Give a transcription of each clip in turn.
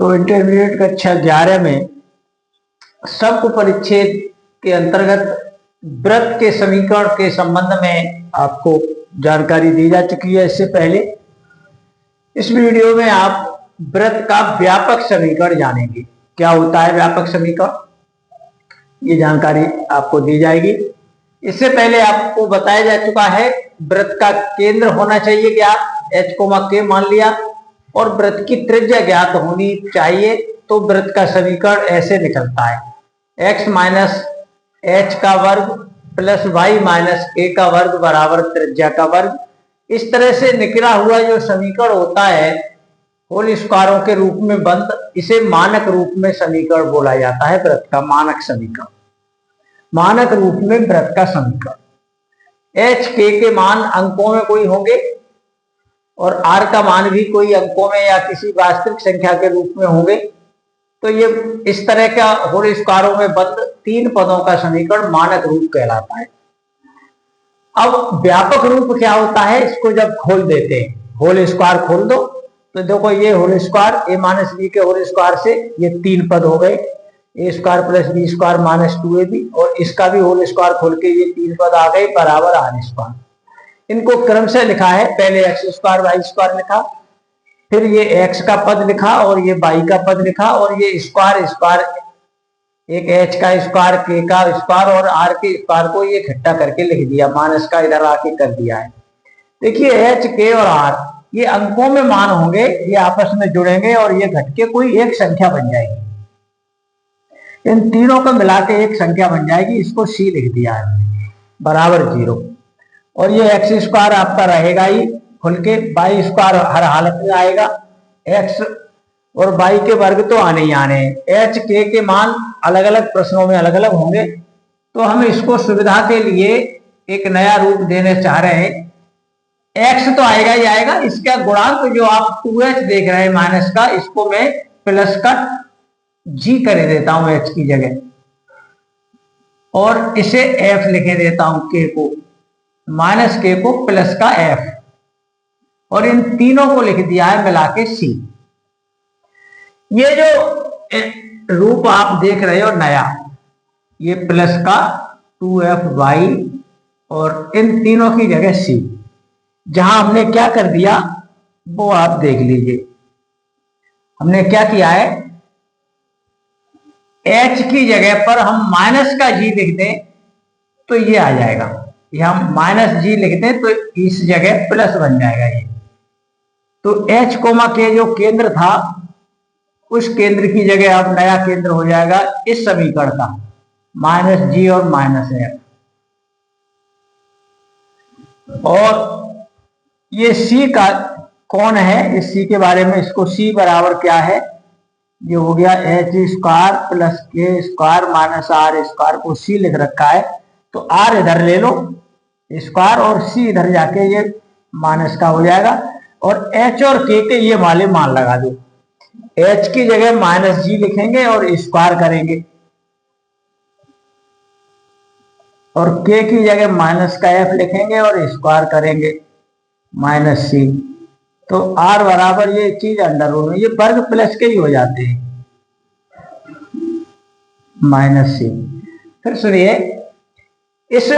तो इंटरमीडिएट कक्षा 11 में शब्द परिच्छेद के अंतर्गत वृत्त के समीकरण के संबंध में आपको जानकारी दी जा चुकी है। इससे पहले इस वीडियो में आप वृत्त का व्यापक समीकरण जानेंगे। क्या होता है व्यापक समीकरण, ये जानकारी आपको दी जाएगी। इससे पहले आपको बताया जा चुका है वृत्त का केंद्र होना चाहिए ज्ञात, h, k मान लिया, और वृत्त की त्रिज्या ज्ञात होनी चाहिए। तो वृत्त का समीकरण ऐसे निकलता है x माइनस h का वर्ग प्लस y माइनस a का वर्ग बराबर त्रिज्या का वर्ग। इस तरह से निकला हुआ जो समीकरण होता है होल स्क्वायरों के रूप में बंद, इसे मानक रूप में समीकरण बोला जाता है। वृत्त का मानक समीकरण, मानक रूप में वृत्त का समीकरण। h के मान अंकों में कोई होंगे और r का मान भी कोई अंकों में या किसी वास्तविक संख्या के रूप में होंगे। तो ये इस तरह का होल स्क्वायरों में बंद तीन पदों का समीकरण मानक रूप कहलाता है। अब व्यापक रूप क्या होता है, इसको जब खोल देते हैं, होल स्क्वायर खोल दो तो देखो ये whole square a minus b के होल स्क्वायर से ये तीन पद हो गए, a square plus b square minus 2ab, और इसका भी होल स्क्वायर खोल के ये तीन पद आ गए बराबर आर स्क्वायर। इनको क्रम से लिखा है, पहले एक्स स्क्वायर वाई स्क्वायर लिखा, फिर ये x का पद लिखा और ये y का पद लिखा, और ये स्क्वायर स्क्वायर एक h का स्क्वायर, k का स्क्वायर और r के स्क्वायर को ये इकट्ठा करके लिख दिया, माइनस का इधर आके कर दिया है। देखिए h, k और r ये अंकों में मान होंगे, ये आपस में जुड़ेंगे और ये घट के कोई एक संख्या बन जाएगी। इन तीनों को मिला के एक संख्या बन जाएगी, इसको c लिख दिया है बराबर 0। और ये एक्स स्क्वायर आपका रहेगा ही खुल के, वाई स्क्वायर हर हालत में आएगा, x और y के वर्ग तो आने ही आने हैं। h, k के मान अलग अलग प्रश्नों में अलग अलग होंगे, तो हम इसको सुविधा के लिए एक नया रूप देने चाह रहे हैं। x तो आएगा ही आएगा, इसका गुणांक जो आप 2h देख रहे हैं माइनस का, इसको मैं प्लस का g कर देता हूं h की जगह, और इसे f लिखे देता हूं, k को माइनस k को प्लस का f, और इन तीनों को लिख दिया है मिला के c। ये जो रूप आप देख रहे हो नया, ये प्लस का 2fy और इन तीनों की जगह c, जहां हमने क्या कर दिया वो आप देख लीजिए। हमने क्या किया है, h की जगह पर हम माइनस का g लिख दें तो ये आ जाएगा, ये हम माइनस g लिख दें तो इस जगह प्लस बन जाएगा ये। तो h, k जो केंद्र था उस केंद्र की जगह अब नया केंद्र हो जाएगा इस समीकरण का माइनस g और माइनस f। और ये c का कौन है, इस c के बारे में, इसको c बराबर क्या है, ये हो गया h square plus k square minus r square को c लिख रखा है। तो r इधर ले लो स्क्वायर और c इधर जाके ये माइनस का हो जाएगा, और h और k के ये वाले मान लगा दो। h की जगह माइनस g लिखेंगे और स्क्वायर करेंगे, और k की जगह माइनस का f लिखेंगे और स्क्वायर करेंगे माइनस c। तो r बराबर ये चीज अंडर रूट में, ये वर्ग प्लस के ही हो जाते हैं माइनस c। फिर सुनिए, इस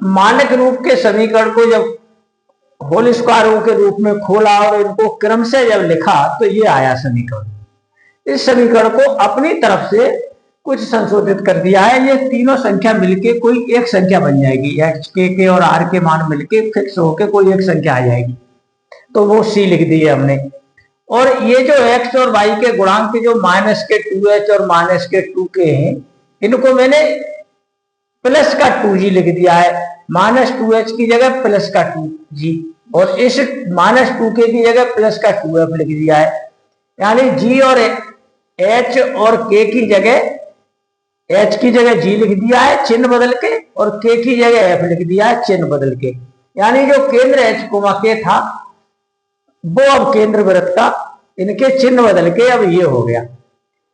मानक रूप के समीकरण को जब होल स्क्वायरों के रूप में खोला और इनको क्रम से जब लिखा तो ये आया समीकरण। इस समीकरण को अपनी तरफ से कुछ संशोधित कर दिया है, ये तीनों संख्या मिलके कोई एक संख्या बन जाएगी, x, k और r के मान मिलके फिक्स होके कोई एक संख्या आ जाएगी, तो वो c लिख दी है हमने। और ये जो x और y के गुणांक जो माइनस के 2h और माइनस के 2k हैं, इनको मैंने प्लस का 2g लिख दिया है, माइनस 2h की जगह प्लस का 2g, और इस माइनस 2k की जगह प्लस का 2f लिख दिया है। यानी g और h और k की जगह, h की जगह g लिख दिया है चिन्ह बदल के, और k की जगह f लिख दिया है चिन्ह बदल के। यानी जो केंद्र h, k था वो अब केंद्र वृत्त का, इनके चिन्ह बदल के अब ये हो गया।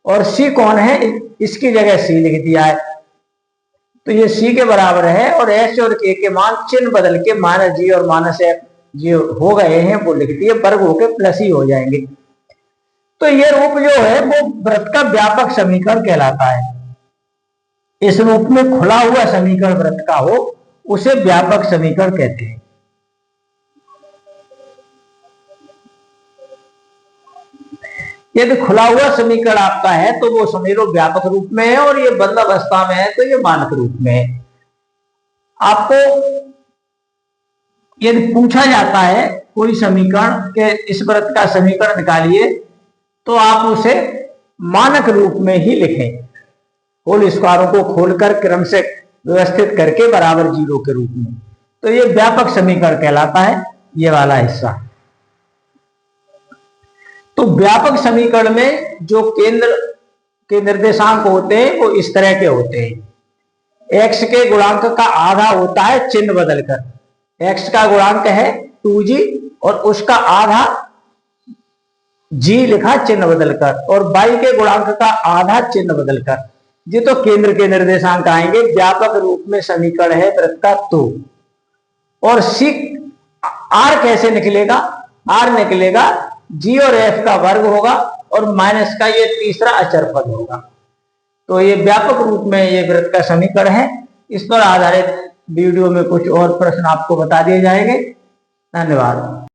और c कौन है, इसकी जगह c लिख दिया है, तो ये c के बराबर है, और h और k के मान चिन्ह बदल के माइनस g और माइनस f जो हो गए हैं वो लिख दिए, वर्ग होके प्लस ही हो जाएंगे। तो ये रूप जो है वो वृत्त का व्यापक समीकरण कहलाता है। इस रूप में खुला हुआ समीकरण वृत्त का हो उसे व्यापक समीकरण कहते हैं। यदि खुला हुआ समीकरण आपका है तो वो समझ लो व्यापक रूप में है, और ये बंद अवस्था में है तो ये मानक रूप में है। आपको यदि पूछा जाता है कोई समीकरण के इस वृत्त का समीकरण निकालिए, तो आप उसे मानक रूप में ही लिखें, होल स्क्वायरों को खोलकर क्रम से व्यवस्थित करके बराबर 0 के रूप में। तो ये व्यापक समीकरण कहलाता है, ये वाला हिस्सा। तो व्यापक समीकरण में जो केंद्र के निर्देशांक होते हैं वो इस तरह के होते हैं। x के गुणांक का आधा होता है चिन्ह बदलकर, x का गुणांक है 2g और उसका आधा g लिखा चिन्ह बदलकर, और y के गुणांक का आधा चिन्ह बदलकर। ये तो केंद्र के निर्देशांक आएंगे, व्यापक रूप में समीकरण है वृत्त का। तो और सी आर कैसे निकलेगा? आर निकलेगा g और f का वर्ग होगा और माइनस का ये तीसरा अचर पद होगा। तो ये व्यापक रूप में ये वृत्त का समीकरण है। इस पर आधारित वीडियो में कुछ और प्रश्न आपको बता दिए जाएंगे। धन्यवाद।